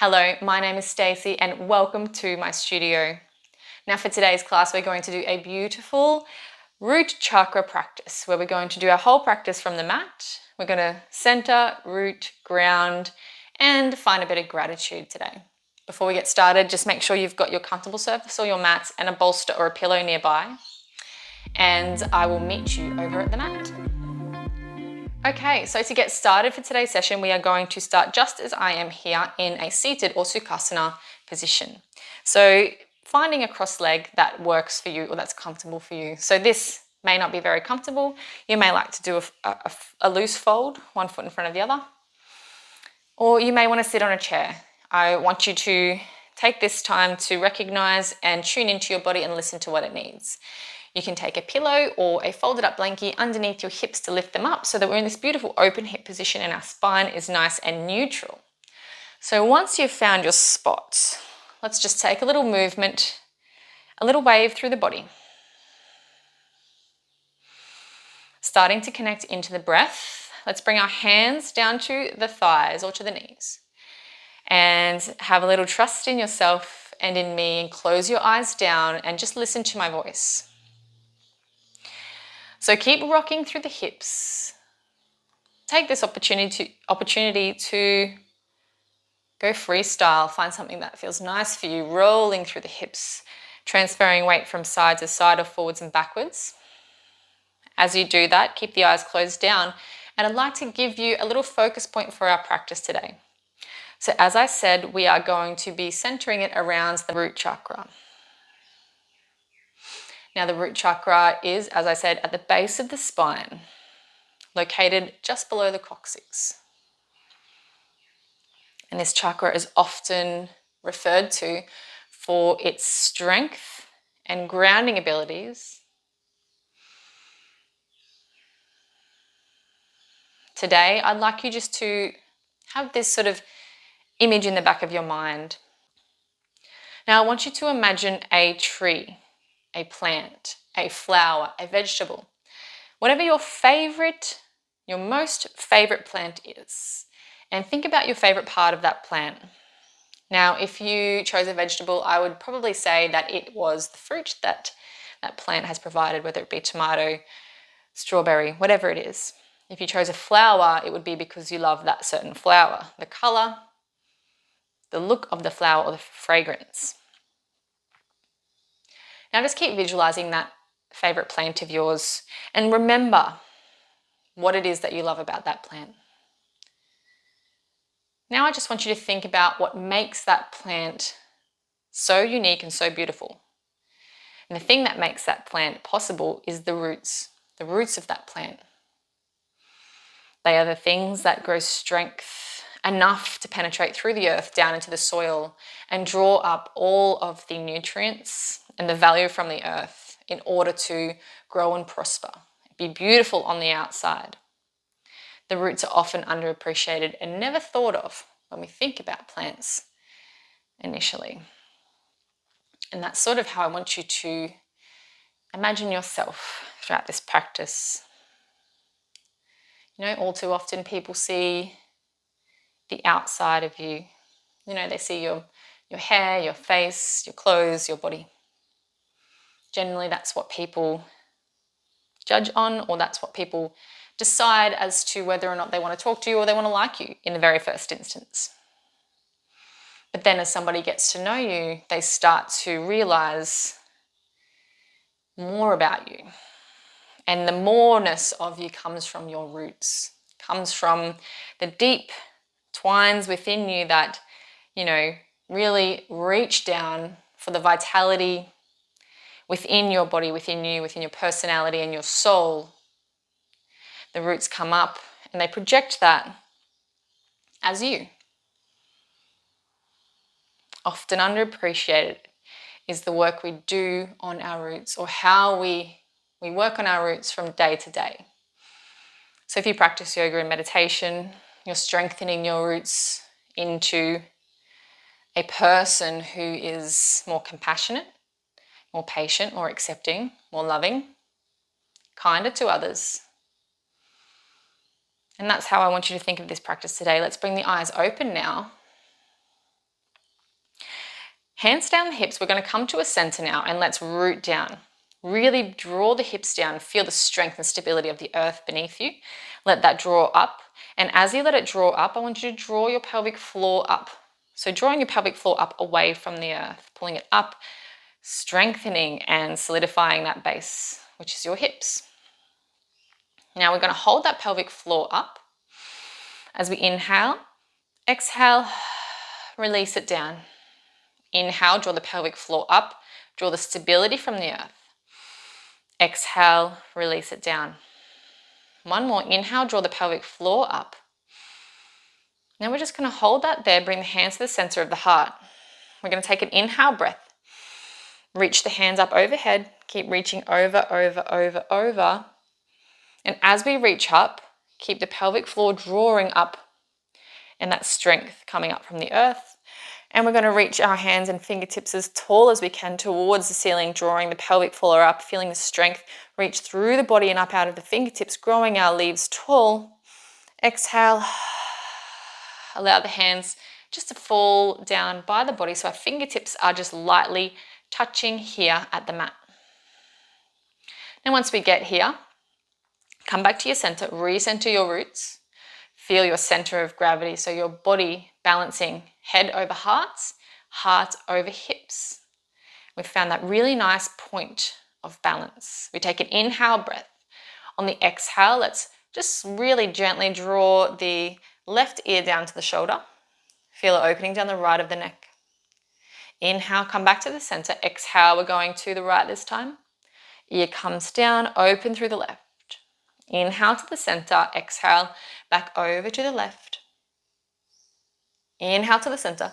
Hello, my name is Stacey and welcome to my studio. Now for today's class, we're going to do a beautiful root chakra practice where we're going to do our whole practice from the mat. We're going to center, root, ground, and find a bit of gratitude today. Before we get started, just make sure you've got your comfortable surface or your mats and a bolster or a pillow nearby. And I will meet you over at the mat. Okay, so to get started for today's session, we are going to start just as I am here in a seated or Sukhasana position. So finding a cross leg that works for you or that's comfortable for you. So this may not be very comfortable. You may like to do a loose fold, one foot in front of the other. Or you may want to sit on a chair. I want you to take this time to recognize and tune into your body and listen to what it needs. You can take a pillow or a folded up blankie underneath your hips to lift them up so that we're in this beautiful open hip position and our spine is nice and neutral. So once you've found your spot, let's just take a little movement, a little wave through the body. Starting to connect into the breath, let's bring our hands down to the thighs or to the knees. And have a little trust in yourself and in me and close your eyes down and just listen to my voice. So keep rocking through the hips. Take this opportunity to go freestyle. Find something that feels nice for you, rolling through the hips, transferring weight from side to side or forwards and backwards. As you do that, keep the eyes closed down. And I'd like to give you a little focus point for our practice today. So as I said, we are going to be centering it around the root chakra. Now the root chakra is, as I said, at the base of the spine, located just below the coccyx. And this chakra is often referred to for its strength and grounding abilities. Today, I'd like you just to have this sort of image in the back of your mind. Now, I want you to imagine a tree, a plant, a flower, a vegetable, whatever your most favorite plant is. And think about your favorite part of that plant. Now, if you chose a vegetable, I would probably say that it was the fruit that that plant has provided, whether it be tomato, strawberry, whatever it is. If you chose a flower, it would be because you love that certain flower, the color, the look of the flower, or the fragrance. Now just keep visualizing that favorite plant of yours and remember what it is that you love about that plant. Now I just want you to think about what makes that plant so unique and so beautiful. And the thing that makes that plant possible is the roots of that plant. They are the things that grow strength enough to penetrate through the earth down into the soil and draw up all of the nutrients and the value from the earth in order to grow and prosper, be beautiful on the outside. The roots are often underappreciated and never thought of when we think about plants initially. And that's sort of how I want you to imagine yourself throughout this practice. You know, all too often people see the outside of you. You know, they see your hair, your face, your clothes, your body. Generally, that's what people judge on, or that's what people decide as to whether or not they want to talk to you or they want to like you in the very first instance. But then as somebody gets to know you, they start to realize more about you. And the moreness of you comes from your roots, comes from the deep twines within you that, you know, really reach down for the vitality within your body, within you, within your personality and your soul. The roots come up and they project that as you. Often underappreciated is the work we do on our roots, or how we work on our roots from day to day. So if you practice yoga and meditation, you're strengthening your roots into a person who is more compassionate, more patient, more accepting, more loving, kinder to others. And that's how I want you to think of this practice today. Let's bring the eyes open now. Hands down the hips, we're going to come to a center now and let's root down. Really draw the hips down, feel the strength and stability of the earth beneath you. Let that draw up. And as you let it draw up, I want you to draw your pelvic floor up. So drawing your pelvic floor up away from the earth, pulling it up, strengthening and solidifying that base, which is your hips. Now we're going to hold that pelvic floor up as we inhale. Exhale, release it down. Inhale, draw the pelvic floor up, draw the stability from the earth. Exhale, release it down. One more, inhale, draw the pelvic floor up. Now we're just going to hold that there, bring the hands to the center of the heart. We're going to take an inhale breath. Reach the hands up overhead, keep reaching over, over, over, over. And as we reach up, keep the pelvic floor drawing up and that strength coming up from the earth. And we're going to reach our hands and fingertips as tall as we can towards the ceiling, drawing the pelvic floor up, feeling the strength reach through the body and up out of the fingertips, growing our leaves tall. Exhale. Allow the hands just to fall down by the body so our fingertips are just lightly touching here at the mat. And once we get here, come back to your center, recenter your roots. Feel your center of gravity, so your body balancing head over heart over hips. We've found that really nice point of balance. We take an inhale breath. On the exhale, let's just really gently draw the left ear down to the shoulder. Feel it opening down the right of the neck. Inhale, come back to the center. Exhale, we're going to the right this time. Ear comes down, open through the left. Inhale to the center, exhale, back over to the left. Inhale to the center.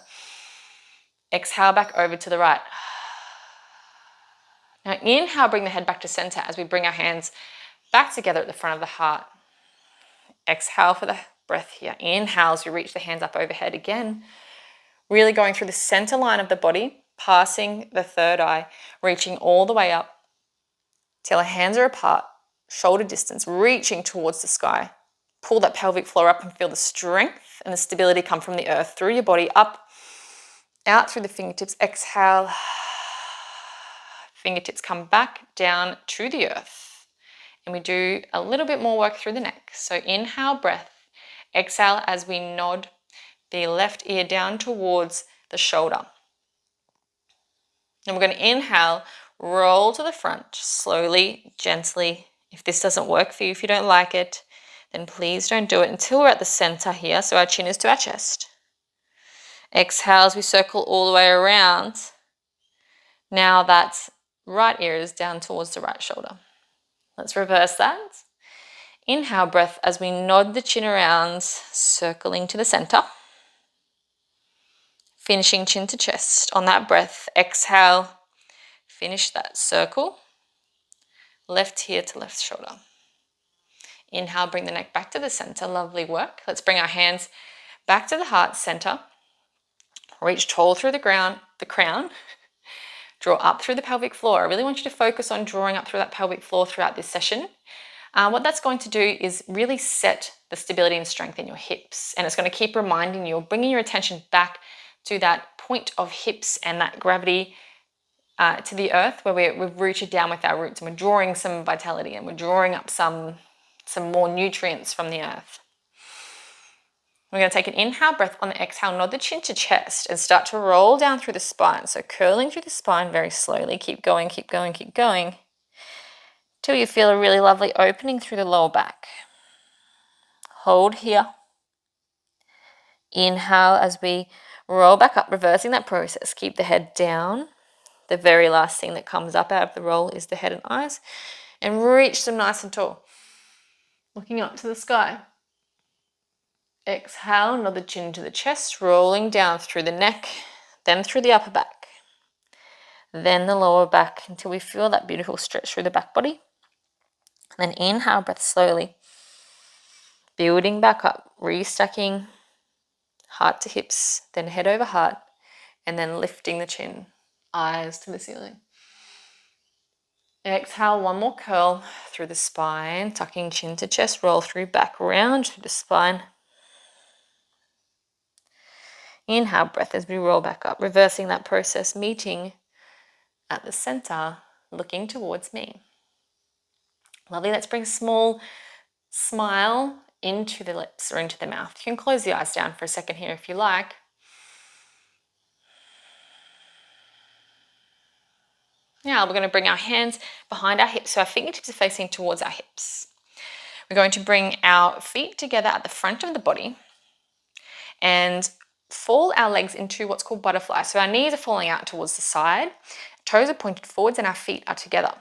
Exhale, back over to the right. Now inhale, bring the head back to center as we bring our hands back together at the front of the heart. Exhale for the breath here. Inhale as you reach the hands up overhead again. Really going through the center line of the body, passing the third eye, reaching all the way up till our hands are apart. Shoulder distance, reaching towards the sky. Pull that pelvic floor up and feel the strength and the stability come from the earth through your body, up, out through the fingertips. Exhale. Fingertips come back down to the earth. And we do a little bit more work through the neck. So inhale, breath. Exhale as we nod the left ear down towards the shoulder. And we're going to inhale, roll to the front, slowly, gently. If this doesn't work for you, if you don't like it, then please don't do it until we're at the center here, so our chin is to our chest. Exhale as we circle all the way around. Now that right ear is down towards the right shoulder. Let's reverse that. Inhale, breath as we nod the chin around, circling to the center. Finishing chin to chest. On that breath, exhale, finish that circle. Left ear to left shoulder. Inhale, bring the neck back to the center. Lovely work. Let's bring our hands back to the heart center. Reach tall through the crown. Draw up through the pelvic floor. I really want you to focus on drawing up through that pelvic floor throughout this session. What that's going to do is really set the stability and strength in your hips. And it's going to keep reminding you, bringing your attention back to that point of hips and that gravity to the earth where we've rooted down with our roots and we're drawing some vitality and we're drawing up some more nutrients from the earth. We're going to take an inhale breath. On the exhale, nod the chin to chest and start to roll down through the spine. So curling through the spine very slowly. Keep going, keep going, keep going till you feel a really lovely opening through the lower back. Hold here. Inhale as we roll back up, reversing that process. Keep the head down. The very last thing that comes up out of the roll is the head and eyes. And reach them nice and tall. Looking up to the sky. Exhale, nod the chin to the chest, rolling down through the neck, then through the upper back, then the lower back until we feel that beautiful stretch through the back body. Then inhale, breath slowly, building back up, restacking heart to hips, then head over heart, and then lifting the chin, eyes to the ceiling. Exhale, one more curl through the spine, tucking chin to chest, roll through back, round through the spine. Inhale, breath as we roll back up, reversing that process, meeting at the center, looking towards me. Lovely. Let's bring a small smile into the lips or into the mouth. You can close the eyes down for a second here if you like. Now we're going to bring our hands behind our hips so our fingertips are facing towards our hips. We're going to bring our feet together at the front of the body and fall our legs into what's called butterfly. So our knees are falling out towards the side, toes are pointed forwards and our feet are together.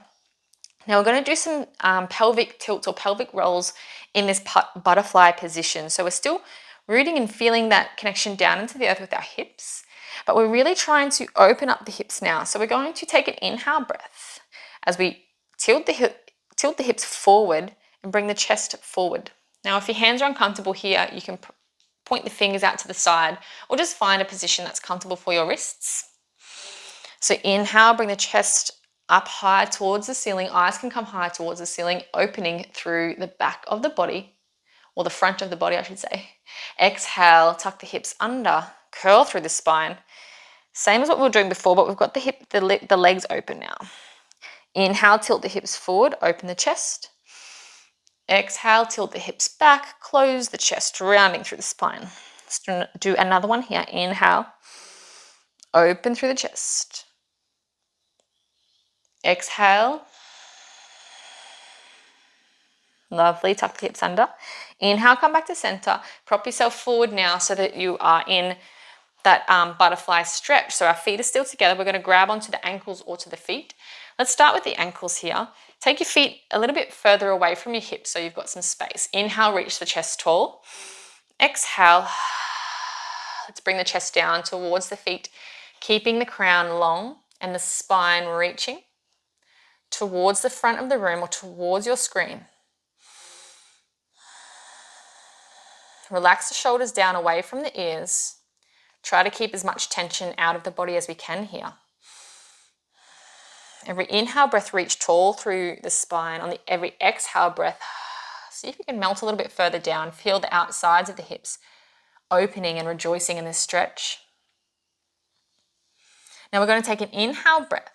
Now we're going to do some pelvic tilts or pelvic rolls in this butterfly position. So we're still rooting and feeling that connection down into the earth with our hips, but we're really trying to open up the hips now. So we're going to take an inhale breath as we tilt the hips forward and bring the chest forward. Now if your hands are uncomfortable here, you can point the fingers out to the side or just find a position that's comfortable for your wrists. So inhale, bring the chest up high towards the ceiling. Eyes can come high towards the ceiling, opening through the back of the body, or the front of the body, I should say. Exhale, tuck the hips under, curl through the spine. Same as what we were doing before, but we've got the legs open now. Inhale, tilt the hips forward, open the chest. Exhale, tilt the hips back, close the chest, rounding through the spine. Let's do another one here. Inhale, open through the chest. Exhale. Lovely, tuck the hips under. Inhale, come back to center. Prop yourself forward now so that you are in that butterfly stretch. So our feet are still together. We're going to grab onto the ankles or to the feet. Let's start with the ankles here. Take your feet a little bit further away from your hips so you've got some space. Inhale, reach the chest tall. Exhale. Let's bring the chest down towards the feet, keeping the crown long and the spine reaching towards the front of the room or towards your screen. Relax the shoulders down away from the ears. Try to keep as much tension out of the body as we can here. Every inhale breath, reach tall through the spine. On every exhale breath, see if you can melt a little bit further down. Feel the outsides of the hips opening and rejoicing in this stretch. Now we're going to take an inhale breath.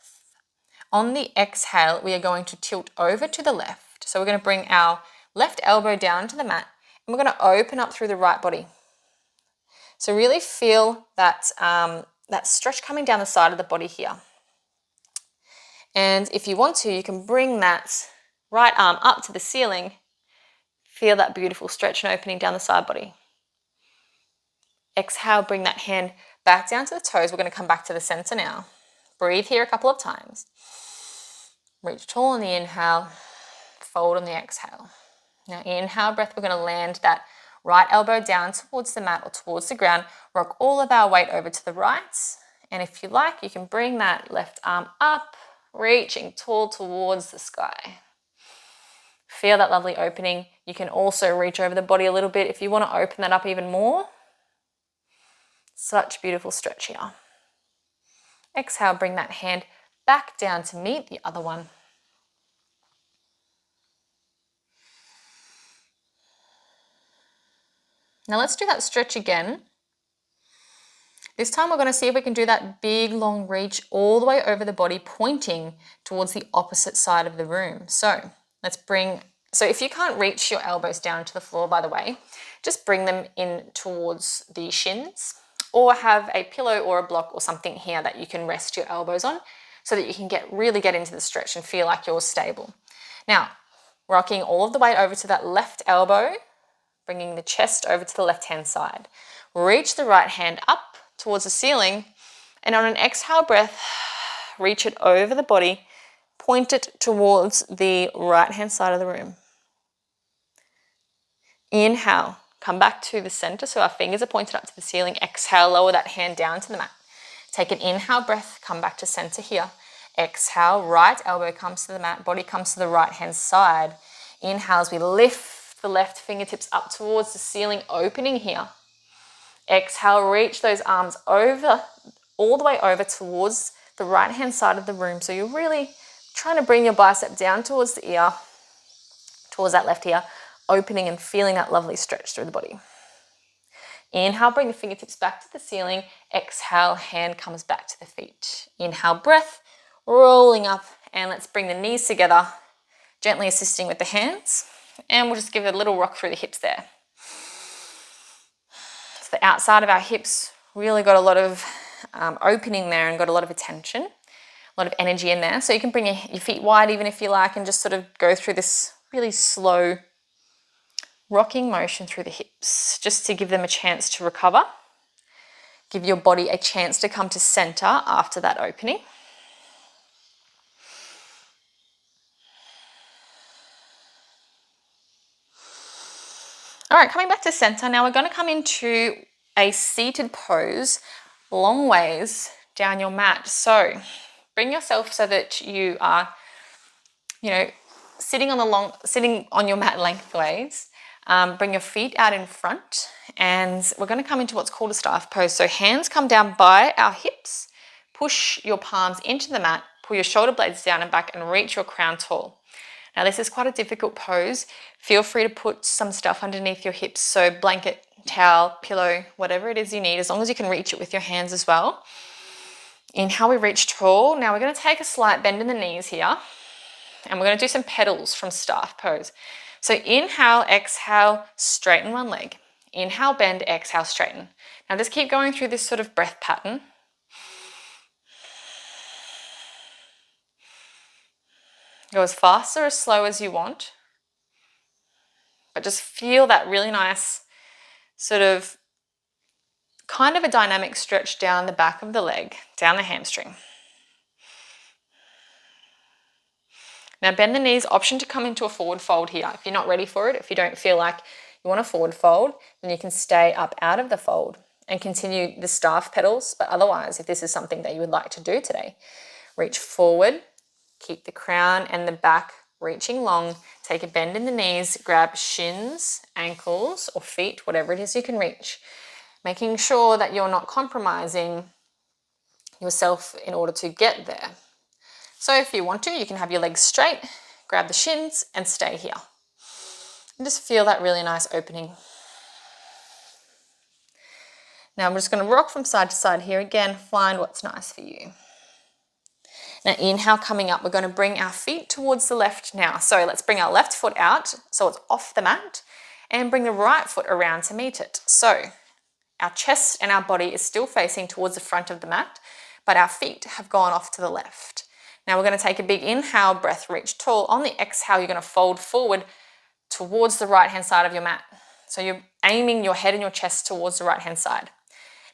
On the exhale, we are going to tilt over to the left. So we're going to bring our left elbow down to the mat and we're going to open up through the right body. So really feel that stretch coming down the side of the body here. And if you want to, you can bring that right arm up to the ceiling. Feel that beautiful stretch and opening down the side body. Exhale, bring that hand back down to the toes. We're going to come back to the center now. Breathe here a couple of times. Reach tall on the inhale, fold on the exhale. Now inhale breath, we're going to land that right elbow down towards the mat or towards the ground. Rock all of our weight over to the right. And if you like, you can bring that left arm up, reaching tall towards the sky. Feel that lovely opening. You can also reach over the body a little bit if you want to open that up even more. Such beautiful stretch here. Exhale, bring that hand back down to meet the other one. Now let's do that stretch again. This time we're going to see if we can do that big long reach all the way over the body, pointing towards the opposite side of the room. So if you can't reach your elbows down to the floor, by the way, just bring them in towards the shins or have a pillow or a block or something here that you can rest your elbows on so that you can really get into the stretch and feel like you're stable. Now, rocking all of the weight over to that left elbow, bringing the chest over to the left-hand side. Reach the right hand up towards the ceiling, and on an exhale breath, reach it over the body, point it towards the right-hand side of the room. Inhale, come back to the center so our fingers are pointed up to the ceiling. Exhale, lower that hand down to the mat. Take an inhale breath, come back to center here. Exhale, right elbow comes to the mat, body comes to the right-hand side. Inhale as we lift the left fingertips up towards the ceiling, opening here. Exhale, reach those arms over, all the way over towards the right-hand side of the room. So you're really trying to bring your bicep down towards the ear, towards that left ear, opening and feeling that lovely stretch through the body. Inhale, bring the fingertips back to the ceiling. Exhale, hand comes back to the feet. Inhale, breath, rolling up, and let's bring the knees together, gently assisting with the hands. And we'll just give it a little rock through the hips there. So the outside of our hips really got a lot of opening there and got a lot of attention, a lot of energy in there. So you can bring your feet wide even if you like and just sort of go through this really slow rocking motion through the hips just to give them a chance to recover. Give your body a chance to come to center after that opening. All right, coming back to center. Now we're going to come into a seated pose, long ways down your mat. So bring yourself so that you are, sitting on your mat lengthways. Bring your feet out in front, and we're going to come into what's called a staff pose. So hands come down by our hips. Push your palms into the mat. Pull your shoulder blades down and back, and reach your crown tall. Now this is quite a difficult pose. Feel free to put some stuff underneath your hips, so blanket, towel, pillow, whatever it is you need, as long as you can reach it with your hands as well. Inhale, we reach tall. Now we're going to take a slight bend in the knees here, and we're going to do some pedals from staff pose. So inhale, exhale, straighten one leg. Inhale, bend, exhale, straighten. Now just keep going through this sort of breath pattern. Go as fast or as slow as you want, but just feel that really nice sort of kind of a dynamic stretch down the back of the leg, down the hamstring. Now bend the knees, option to come into a forward fold here. If you're not ready for it, if you don't feel like you want a forward fold, then you can stay up out of the fold and continue the staff pedals. But otherwise, if this is something that you would like to do today, reach forward, keep the crown and the back reaching long, take a bend in the knees, grab shins, ankles or feet, whatever it is you can reach, making sure that you're not compromising yourself in order to get there. So if you want to, you can have your legs straight, grab the shins and stay here. And just feel that really nice opening. Now I'm just going to rock from side to side here again, find what's nice for you. Now inhale, coming up, we're going to bring our feet towards the left now. So let's bring our left foot out so it's off the mat, and bring the right foot around to meet it. So our chest and our body is still facing towards the front of the mat, but our feet have gone off to the left. Now we're going to take a big inhale, breath, reach tall. On the exhale, you're going to fold forward towards the right-hand side of your mat. So you're aiming your head and your chest towards the right-hand side.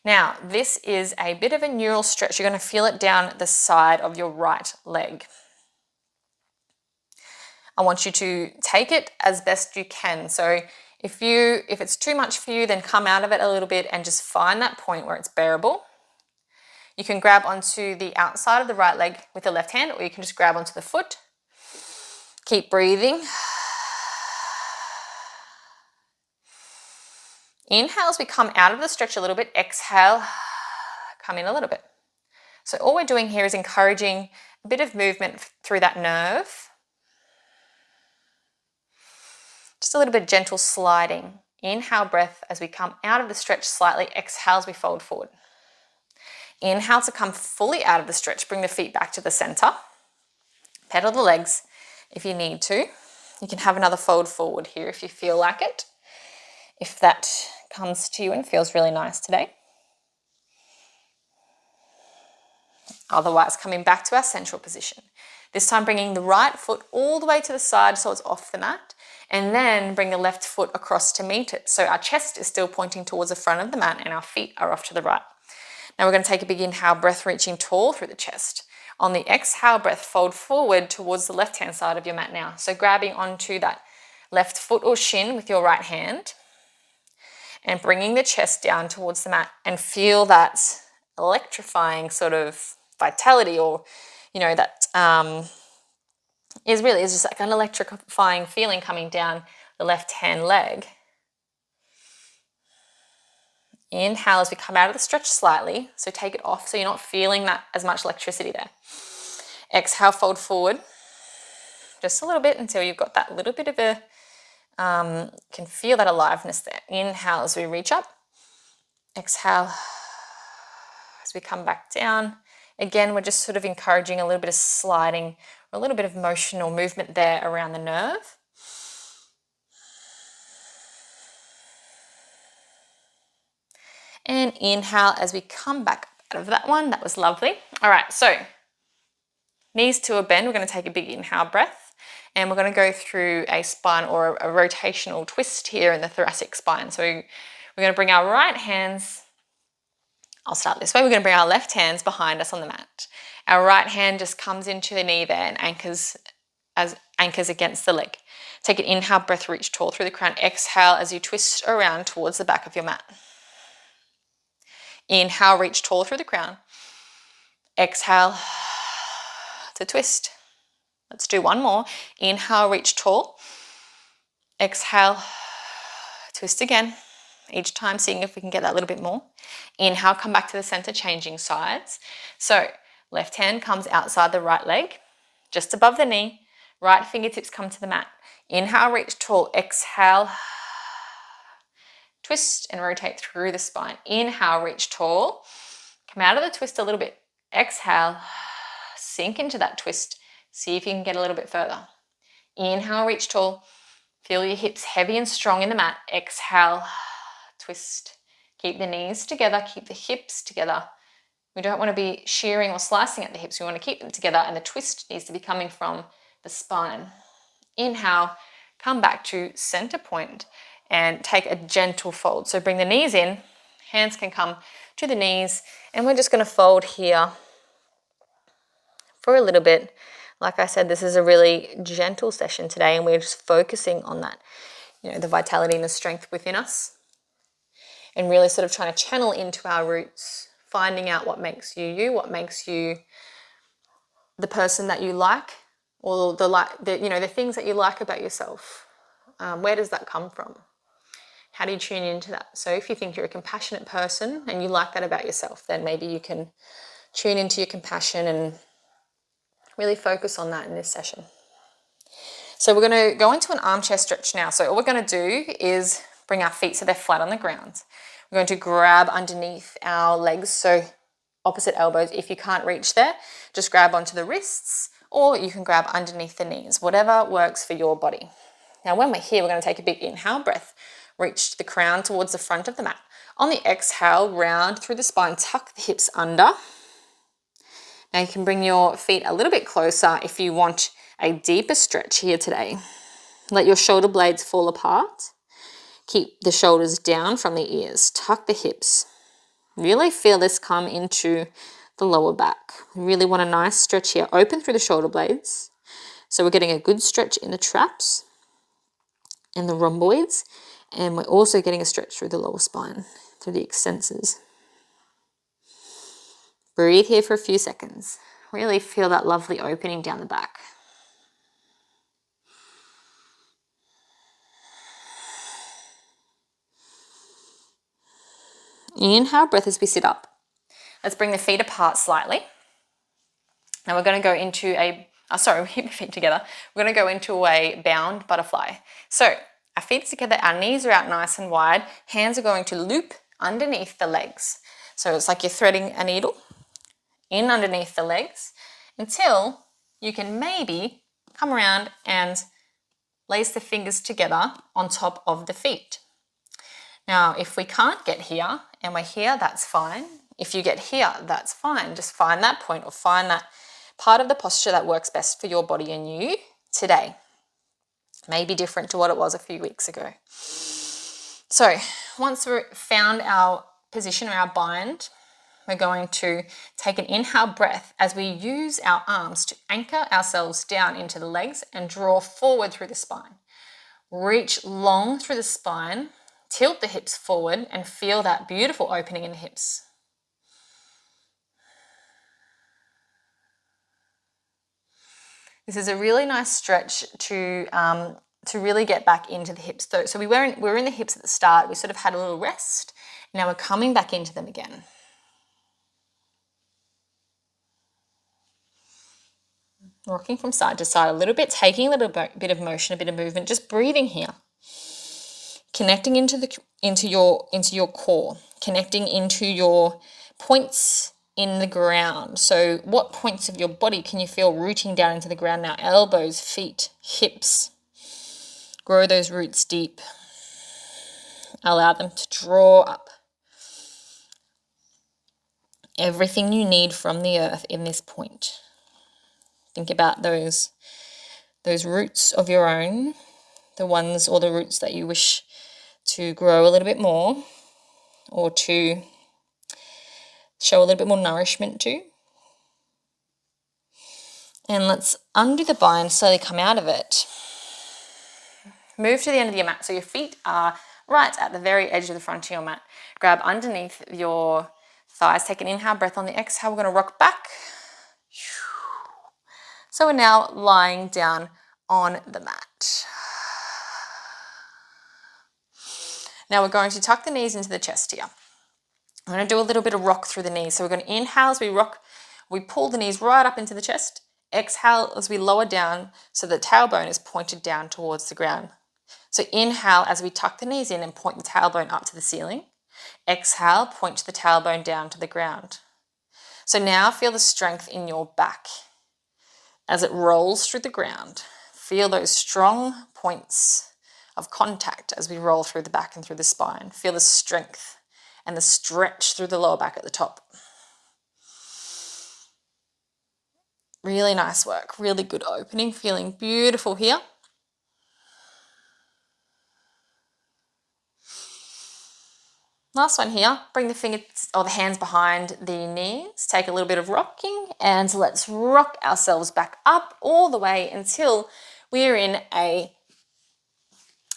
Now, this is a bit of a neural stretch. You're going to feel it down the side of your right leg. I want you to take it as best you can. So if it's too much for you, then come out of it a little bit and just find that point where it's bearable. You can grab onto the outside of the right leg with the left hand, or you can just grab onto the foot. Keep breathing. Inhale as we come out of the stretch a little bit. Exhale, come in a little bit. So all we're doing here is encouraging a bit of movement through that nerve. Just a little bit of gentle sliding. Inhale, breath as we come out of the stretch slightly. Exhale as we fold forward. Inhale to come fully out of the stretch. Bring the feet back to the center. Pedal the legs if you need to. You can have another fold forward here if you feel like it, if that comes to you and feels really nice today. Otherwise, coming back to our central position. This time bringing the right foot all the way to the side so it's off the mat, and then bring the left foot across to meet it. So our chest is still pointing towards the front of the mat and our feet are off to the right. Now we're going to take a big inhale, breath reaching tall through the chest. On the exhale, breath fold forward towards the left-hand side of your mat now. So grabbing onto that left foot or shin with your right hand and bringing the chest down towards the mat, and feel that electrifying sort of vitality, or, that is just like an electrifying feeling coming down the left-hand leg. Inhale as we come out of the stretch slightly, so take it off so you're not feeling that as much electricity there. Exhale, fold forward just a little bit until you've got that little bit of can feel that aliveness there. Inhale as we reach up. Exhale as we come back down. Again, we're just sort of encouraging a little bit of sliding, or a little bit of motion or movement there around the nerve. And inhale as we come back out of that one. That was lovely. All right, so knees to a bend. We're going to take a big inhale breath, and we're going to go through a spine or a rotational twist here in the thoracic spine. So we're going to bring our right hands, I'll start this way. We're going to bring our left hands behind us on the mat. Our right hand just comes into the knee there and anchors against the leg. Take an inhale breath, reach tall through the crown. Exhale as you twist around towards the back of your mat. Inhale, reach tall through the crown. Exhale to twist. Let's do one more. Inhale, reach tall. Exhale, twist again. Each time seeing if we can get that a little bit more. Inhale, come back to the center, changing sides. So left hand comes outside the right leg, just above the knee. Right fingertips come to the mat. Inhale, reach tall. Exhale, twist and rotate through the spine. Inhale, reach tall. Come out of the twist a little bit. Exhale, sink into that twist. See if you can get a little bit further. Inhale, reach tall. Feel your hips heavy and strong in the mat. Exhale, twist. Keep the knees together, keep the hips together. We don't want to be shearing or slicing at the hips. We want to keep them together, and the twist needs to be coming from the spine. Inhale, come back to center point and take a gentle fold. So bring the knees in, hands can come to the knees, and we're just going to fold here for a little bit. Like I said, this is a really gentle session today, and we're just focusing on that, the vitality and the strength within us, and really sort of trying to channel into our roots, finding out what makes you you, what makes you the person that you like, or the things that you like about yourself. Where does that come from? How do you tune into that? So if you think you're a compassionate person and you like that about yourself, then maybe you can tune into your compassion and really focus on that in this session. So we're going to go into an armchair stretch now. So all we're going to do is bring our feet so they're flat on the ground. We're going to grab underneath our legs, so opposite elbows. If you can't reach there, just grab onto the wrists, or you can grab underneath the knees, whatever works for your body. Now when we're here, we're going to take a big inhale breath. Reach the crown towards the front of the mat. On the exhale, round through the spine, tuck the hips under. Now you can bring your feet a little bit closer if you want a deeper stretch here today. Let your shoulder blades fall apart. Keep the shoulders down from the ears. Tuck the hips. Really feel this come into the lower back. We really want a nice stretch here. Open through the shoulder blades. So we're getting a good stretch in the traps and the rhomboids. And we're also getting a stretch through the lower spine, through the extensors. Breathe here for a few seconds. Really feel that lovely opening down the back. Inhale, breath as we sit up. Let's bring the feet apart slightly. Now we're going to go into keep the feet together. We're going to go into a bound butterfly. So our feet are together, our knees are out nice and wide. Hands are going to loop underneath the legs. So it's like you're threading a needle in underneath the legs until you can maybe come around and lace the fingers together on top of the feet. Now, if we can't get here and we're here, that's fine. If you get here, that's fine. Just find that point or find that part of the posture that works best for your body and you today. May be different to what it was a few weeks ago. So once we've found our position or our bind, we're going to take an inhale breath as we use our arms to anchor ourselves down into the legs and draw forward through the spine. Reach long through the spine, tilt the hips forward and feel that beautiful opening in the hips. This is a really nice stretch to really get back into the hips. So we were in the hips at the start. We sort of had a little rest. Now we're coming back into them again. Rocking from side to side a little bit, taking a little bit of motion, a bit of movement, just breathing here. Connecting into into your core, connecting into your points in the ground. So what points of your body can you feel rooting down into the ground now? Elbows, feet, hips. Grow those roots deep. Allow them to draw up everything you need from the earth in this point. Think about those roots of your own, the ones or the roots that you wish to grow a little bit more or to show a little bit more nourishment to. And let's undo the bind, slowly come out of it. Move to the end of your mat. So your feet are right at the very edge of the front of your mat. Grab underneath your thighs. Take an inhale breath. On the exhale, we're going to rock back. So we're now lying down on the mat. Now we're going to tuck the knees into the chest here. I'm going to do a little bit of rock through the knees. So we're going to inhale as we rock. We pull the knees right up into the chest. Exhale as we lower down so the tailbone is pointed down towards the ground. So inhale as we tuck the knees in and point the tailbone up to the ceiling. Exhale, point the tailbone down to the ground. So now feel the strength in your back as it rolls through the ground. Feel those strong points of contact as we roll through the back and through the spine. Feel the strength and the stretch through the lower back at the top. Really nice work, really good opening, feeling beautiful here. Last one here, bring the fingers or the hands behind the knees, take a little bit of rocking, and let's rock ourselves back up all the way until we're in a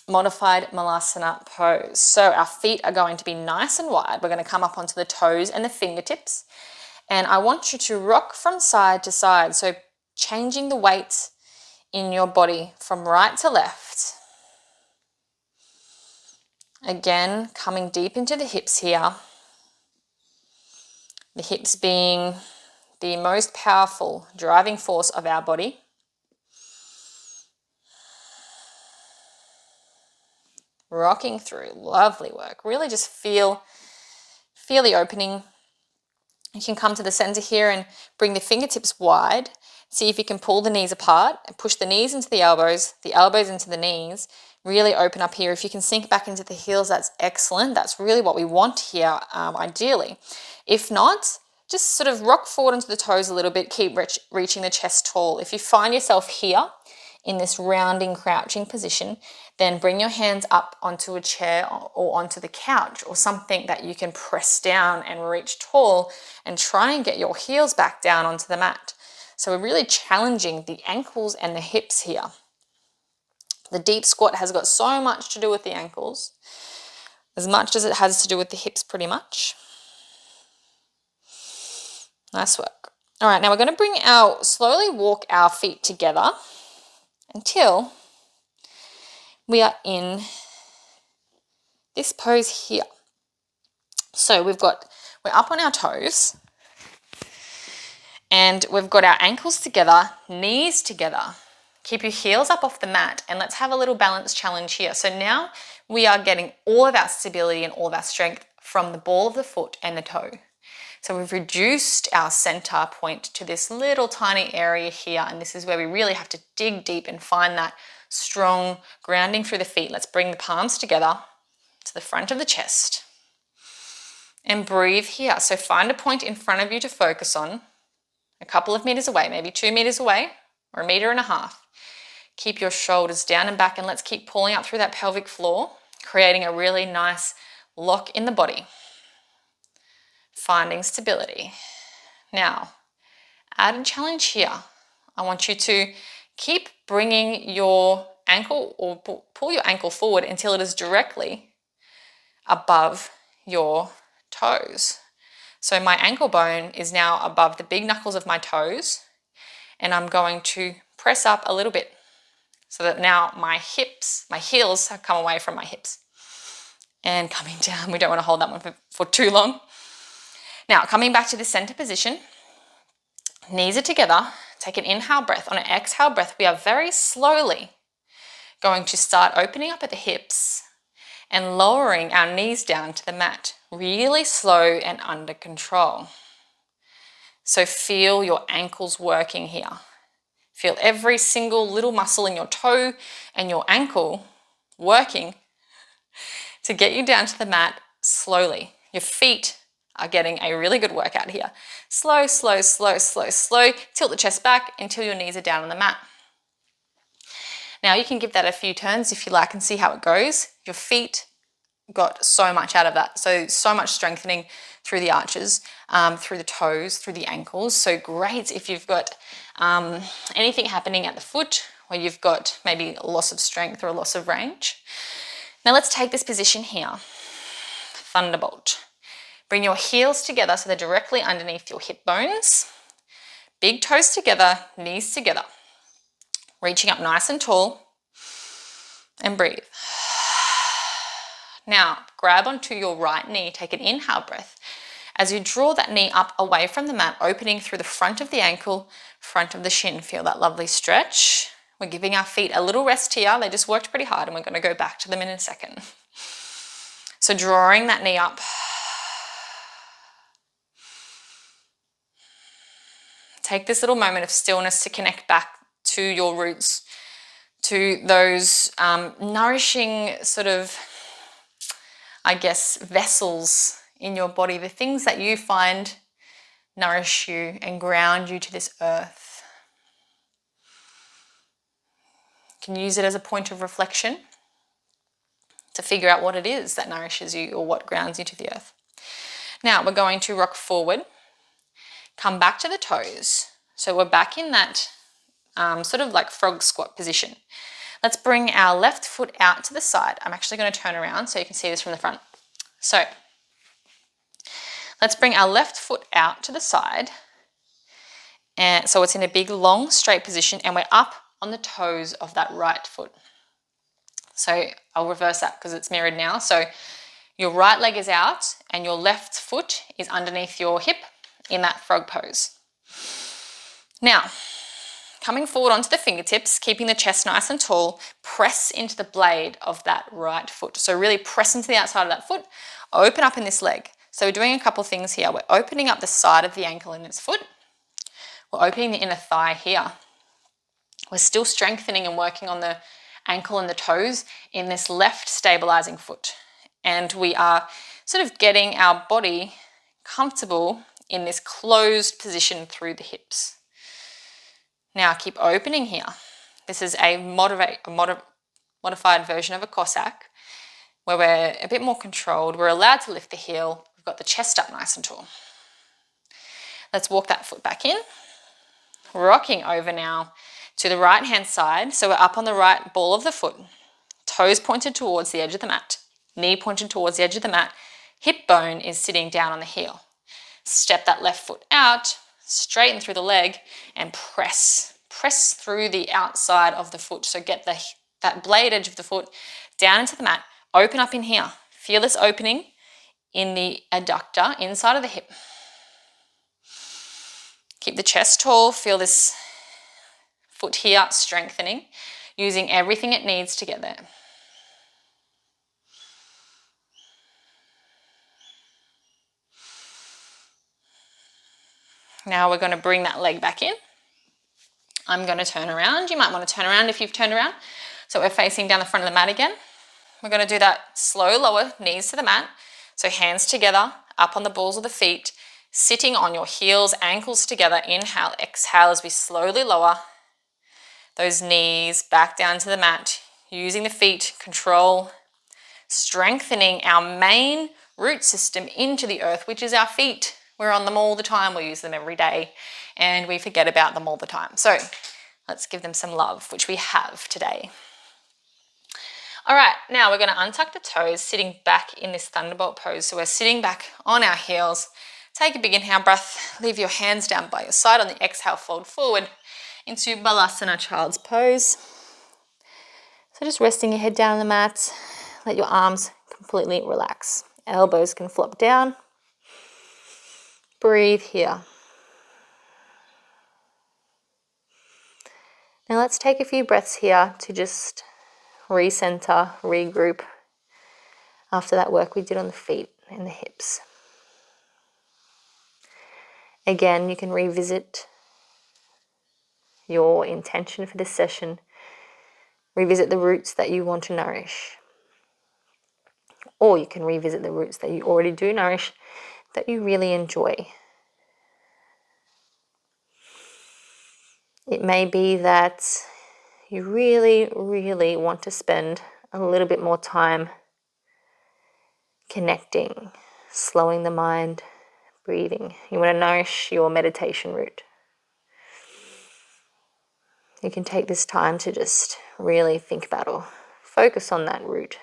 modified Malasana pose. So our feet are going to be nice and wide. We're going to come up onto the toes and the fingertips. And I want you to rock from side to side. So changing the weight in your body from right to left. Again, coming deep into the hips here. The hips being the most powerful driving force of our body. Rocking through, lovely work. Really just feel the opening. You can come to the center here and bring the fingertips wide. See if you can pull the knees apart and push the knees into the elbows into the knees. Really open up here. If you can sink back into the heels, that's excellent. That's really what we want here, ideally. If not, just sort of rock forward into the toes a little bit. Keep reaching the chest tall. If you find yourself here in this rounding, crouching position, then bring your hands up onto a chair or onto the couch or something that you can press down and reach tall and try and get your heels back down onto the mat. So we're really challenging the ankles and the hips here. The deep squat has got so much to do with the ankles, as much as it has to do with the hips pretty much. Nice work. All right, now we're going to slowly walk our feet together until we are in this pose here. So we're up on our toes and we've got our ankles together, knees together. Keep your heels up off the mat and let's have a little balance challenge here. So now we are getting all of our stability and all of our strength from the ball of the foot and the toe. So we've reduced our center point to this little tiny area here, and this is where we really have to dig deep and find that strong grounding through the feet. Let's bring the palms together to the front of the chest and breathe here. So find a point in front of you to focus on, a couple of meters away, maybe 2 meters away or 1.5 meters. Keep your shoulders down and back, and let's keep pulling up through that pelvic floor, creating a really nice lock in the body. Finding stability. Now, added challenge here. I want you to keep bringing your ankle or pull your ankle forward until it is directly above your toes. So my ankle bone is now above the big knuckles of my toes, and I'm going to press up a little bit so that now my heels have come away from my hips and coming down. We don't want to hold that one for too long. Now, coming back to the center position, knees are together. Take an inhale breath. On an exhale breath, we are very slowly going to start opening up at the hips and lowering our knees down to the mat. Really slow and under control. So feel your ankles working here. Feel every single little muscle in your toe and your ankle working to get you down to the mat slowly. Your feet are getting a really good workout here. Slow, slow, slow, slow, slow. Tilt the chest back until your knees are down on the mat. Now you can give that a few turns if you like and see how it goes. Your feet got so much out of that. So much strengthening through the arches, through the toes, through the ankles. So great if you've got anything happening at the foot where you've got maybe a loss of strength or a loss of range. Now let's take this position here. Thunderbolt. Bring your heels together so they're directly underneath your hip bones. Big toes together, knees together. Reaching up nice and tall and breathe. Now grab onto your right knee, take an inhale breath. As you draw that knee up away from the mat, opening through the front of the ankle, front of the shin. Feel that lovely stretch. We're giving our feet a little rest here. They just worked pretty hard and we're going to go back to them in a second. So drawing that knee up. Take this little moment of stillness to connect back to your roots, to those nourishing sort of, I guess, vessels in your body, the things that you find nourish you and ground you to this earth. You can use it as a point of reflection to figure out what it is that nourishes you or what grounds you to the earth. Now we're going to rock forward, come back to the toes. So we're back in that sort of like frog squat position. Let's bring our left foot out to the side. I'm actually going to turn around so you can see this from the front. So let's bring our left foot out to the side. And so it's in a big, long, straight position and we're up on the toes of that right foot. So I'll reverse that because it's mirrored now. So your right leg is out and your left foot is underneath your hip in that frog pose. Now, coming forward onto the fingertips, keeping the chest nice and tall, press into the blade of that right foot. So really press into the outside of that foot, open up in this leg. So we're doing a couple of things here. We're opening up the side of the ankle in this foot. We're opening the inner thigh here. We're still strengthening and working on the ankle and the toes in this left stabilizing foot. And we are sort of getting our body comfortable in this closed position through the hips. Now keep opening here. This is a modified version of a Cossack where we're a bit more controlled. We're allowed to lift the heel. We've got the chest up nice and tall. Let's walk that foot back in. Rocking over now to the right hand side. So we're up on the right ball of the foot. Toes pointed towards the edge of the mat. Knee pointed towards the edge of the mat. Hip bone is sitting down on the heel. Step that left foot out, straighten through the leg and press. Press through the outside of the foot. So get that blade edge of the foot down into the mat. Open up in here. Feel this opening in the adductor inside of the hip. Keep the chest tall. Feel this foot here strengthening, using everything it needs to get there. Now we're going to bring that leg back in. I'm going to turn around. You might want to turn around if you've turned around. So we're facing down the front of the mat again. We're going to do that slow lower, knees to the mat. So hands together, up on the balls of the feet, sitting on your heels, ankles together. Inhale, exhale as we slowly lower those knees back down to the mat, using the feet, control, strengthening our main root system into the earth, which is our feet. We're on them all the time. We use them every day and we forget about them all the time. So let's give them some love, which we have today. All right, now we're going to untuck the toes, sitting back in this thunderbolt pose. So we're sitting back on our heels. Take a big inhale breath. Leave your hands down by your side. On the exhale, fold forward into Balasana, child's pose. So just resting your head down on the mat. Let your arms completely relax. Elbows can flop down. Breathe here. Now let's take a few breaths here to just recenter, regroup, after that work we did on the feet and the hips. Again, you can revisit your intention for this session, revisit the roots that you want to nourish, or you can revisit the roots that you already do nourish, that you really enjoy. It may be that you really, really want to spend a little bit more time connecting, slowing the mind, breathing. You want to nourish your meditation root. You can take this time to just really think about or focus on that root.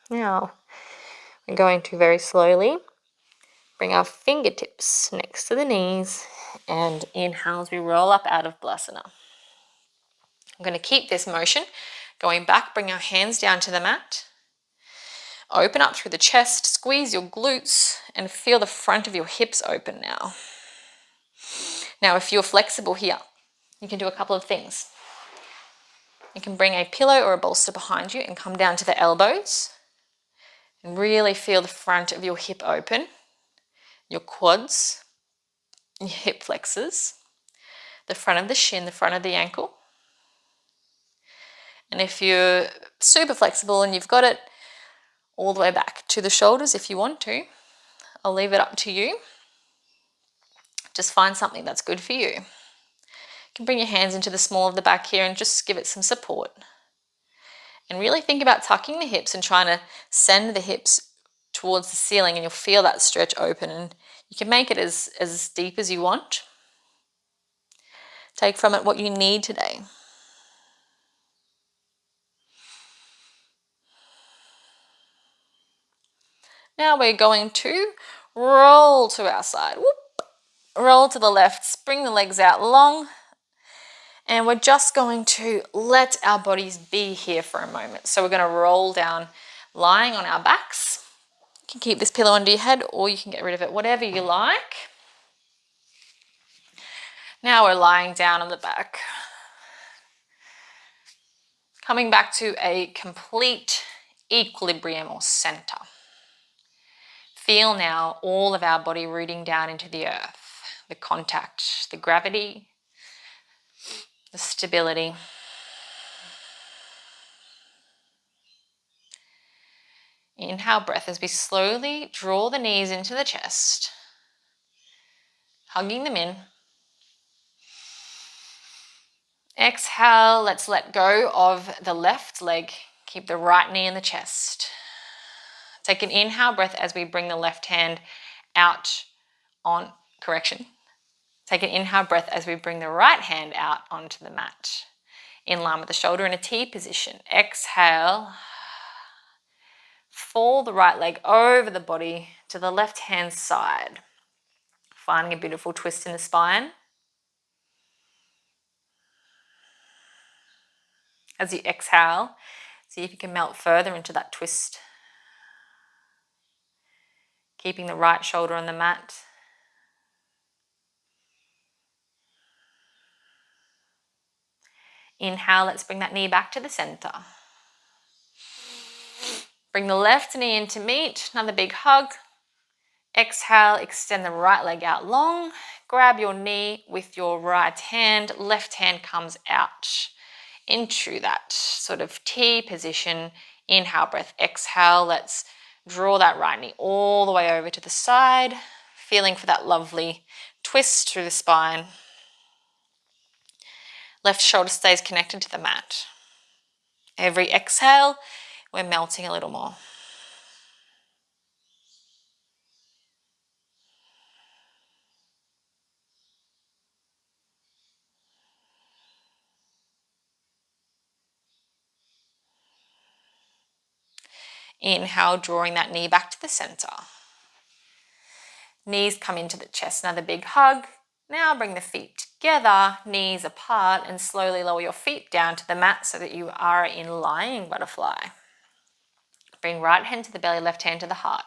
Now, we're going to very slowly bring our fingertips next to the knees and inhale as we roll up out of Balasana. I'm going to keep this motion going back, bring our hands down to the mat. Open up through the chest, squeeze your glutes and feel the front of your hips open now. Now, if you're flexible here, you can do a couple of things. You can bring a pillow or a bolster behind you and come down to the elbows and really feel the front of your hip open, your quads, your hip flexors, the front of the shin, the front of the ankle. And if you're super flexible and you've got it all the way back to the shoulders if you want to, I'll leave it up to you. Just find something that's good for you. You can bring your hands into the small of the back here and just give it some support. And really think about tucking the hips and trying to send the hips towards the ceiling, and you'll feel that stretch open, and you can make it as deep as you want. Take from it what you need today. Now we're going to roll to our side. Whoop. Roll to the left, bring the legs out long, and we're just going to let our bodies be here for a moment. So we're going to roll down, lying on our backs. You can keep this pillow under your head or you can get rid of it, whatever you like. Now we're lying down on the back. Coming back to a complete equilibrium or center. Feel now all of our body rooting down into the earth, the contact, the gravity, the stability. Inhale breath as we slowly draw the knees into the chest, hugging them in. Exhale, let's let go of the left leg. Keep the right knee in the chest. Take an inhale breath as we bring the left hand out on, Take an inhale breath as we bring the right hand out onto the mat, in line with the shoulder in a T position. Exhale. Fall the right leg over the body to the left hand side. Finding a beautiful twist in the spine. As you exhale, see if you can melt further into that twist. Keeping the right shoulder on the mat. Inhale, let's bring that knee back to the center. Bring the left knee in to meet, another big hug. Exhale, extend the right leg out long. Grab your knee with your right hand, left hand comes out into that sort of T position. Inhale, breath, exhale. Let's draw that right knee all the way over to the side, feeling for that lovely twist through the spine. Left shoulder stays connected to the mat. Every exhale, we're melting a little more. Inhale, drawing that knee back to the center. Knees come into the chest, another big hug. Now bring the feet together, knees apart, and slowly lower your feet down to the mat so that you are in lying butterfly. Bring right hand to the belly, left hand to the heart.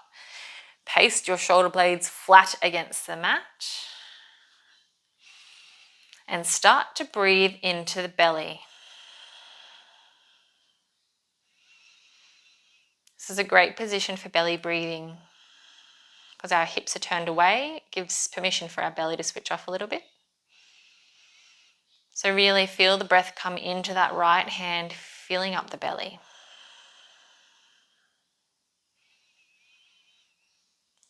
Paste your shoulder blades flat against the mat. And start to breathe into the belly. This is a great position for belly breathing because our hips are turned away. It gives permission for our belly to switch off a little bit. So really feel the breath come into that right hand, filling up the belly.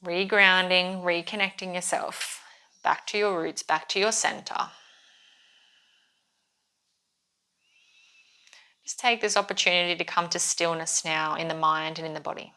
Regrounding, reconnecting yourself back to your roots, back to your center. Just take this opportunity to come to stillness now in the mind and in the body.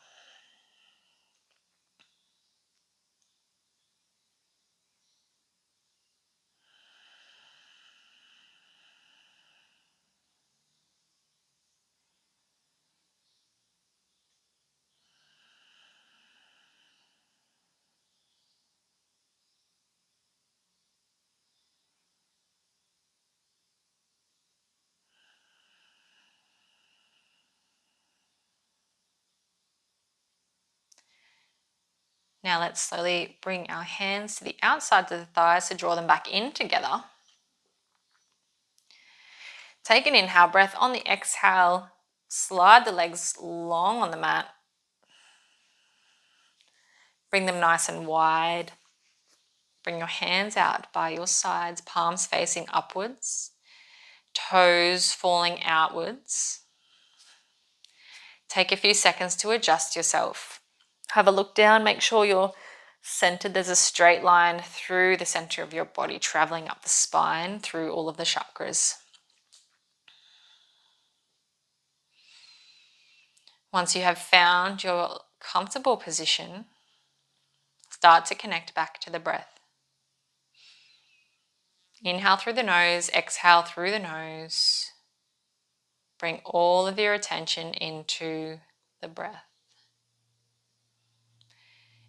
Now let's slowly bring our hands to the outside of the thighs to draw them back in together. Take an inhale breath. On the exhale, slide the legs long on the mat. Bring them nice and wide. Bring your hands out by your sides, palms facing upwards, toes falling outwards. Take a few seconds to adjust yourself. Have a look down, make sure you're centered. There's a straight line through the center of your body, traveling up the spine through all of the chakras. Once you have found your comfortable position, start to connect back to the breath. Inhale through the nose, exhale through the nose. Bring all of your attention into the breath.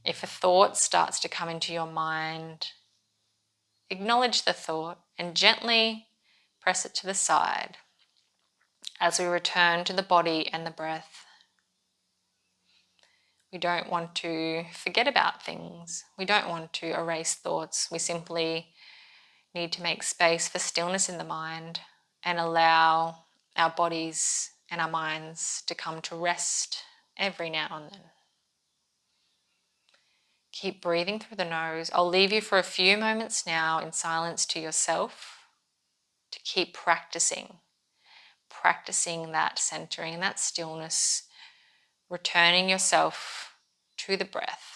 If a thought starts to come into your mind, acknowledge the thought and gently press it to the side as we return to the body and the breath. We don't want to forget about things. We don't want to erase thoughts. We simply need to make space for stillness in the mind and allow our bodies and our minds to come to rest every now and then. Keep breathing through the nose. I'll leave you for a few moments now in silence to yourself to keep practicing that centering, that stillness, returning yourself to the breath.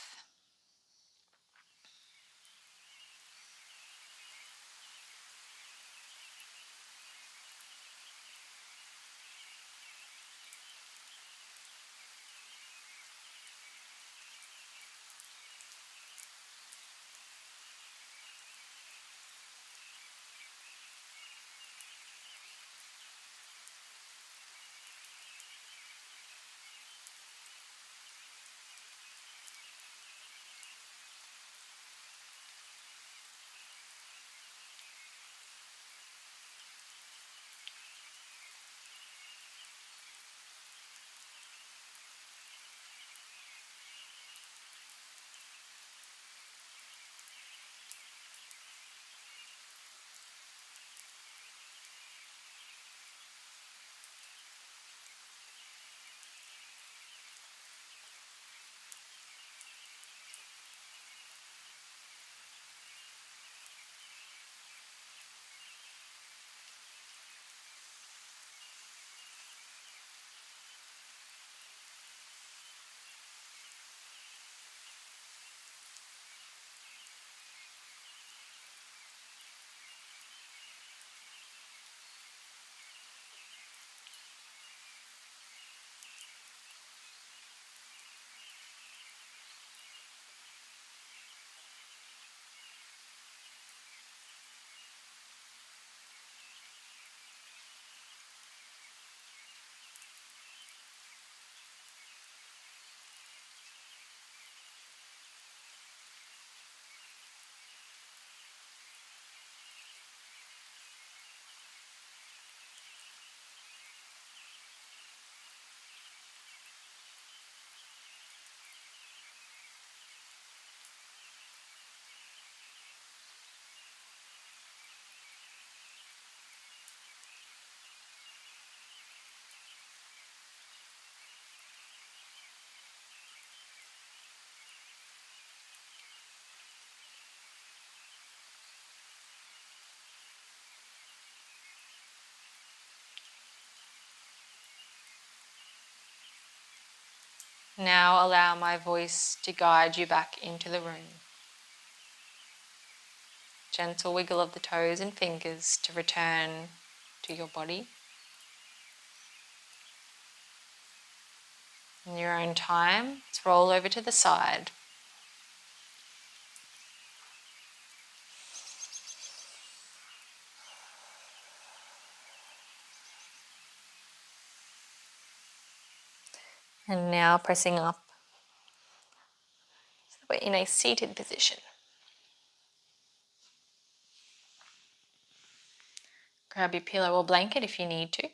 Now allow my voice to guide you back into the room. Gentle wiggle of the toes and fingers to return to your body. In your own time, let's roll over to the side. And now pressing up. So we're in a seated position. Grab your pillow or blanket if you need to.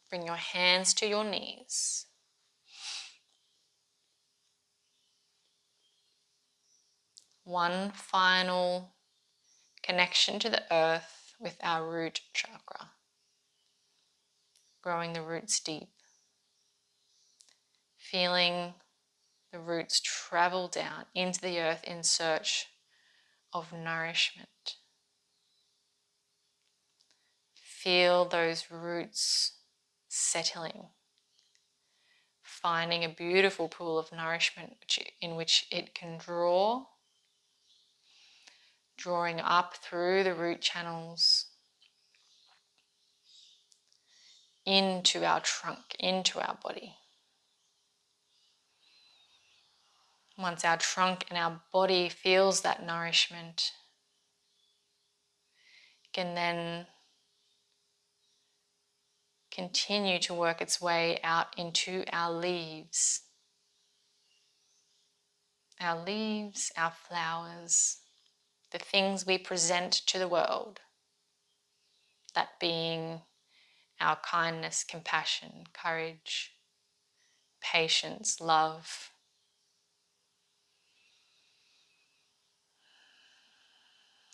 Bring your hands to your knees. One final connection to the earth with our root chakra. Growing the roots deep. Feeling the roots travel down into the earth in search of nourishment. Feel those roots settling, finding a beautiful pool of nourishment in which it can draw, drawing up through the root channels into our trunk, into our body. Once our trunk and our body feels that nourishment, it can then continue to work its way out into our leaves. Our leaves, our flowers, the things we present to the world. That being our kindness, compassion, courage, patience, love.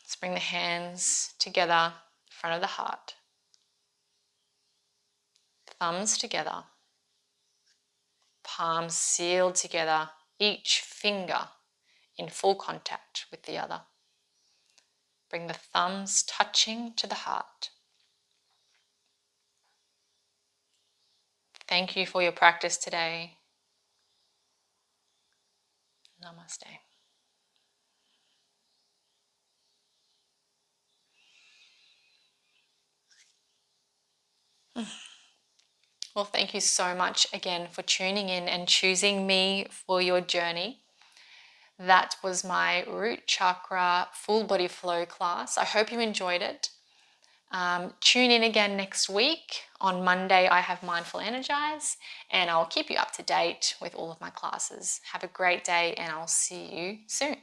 Let's bring the hands together in front of the heart. Thumbs together. Palms sealed together, each finger in full contact with the other. Bring the thumbs touching to the heart. Thank you for your practice today. Namaste. Well, thank you so much again for tuning in and choosing me for your journey. That was my root chakra full body flow class. I hope you enjoyed it. Tune in again next week. On Monday, I have Mindful Energize, and I'll keep you up to date with all of my classes. Have a great day, and I'll see you soon.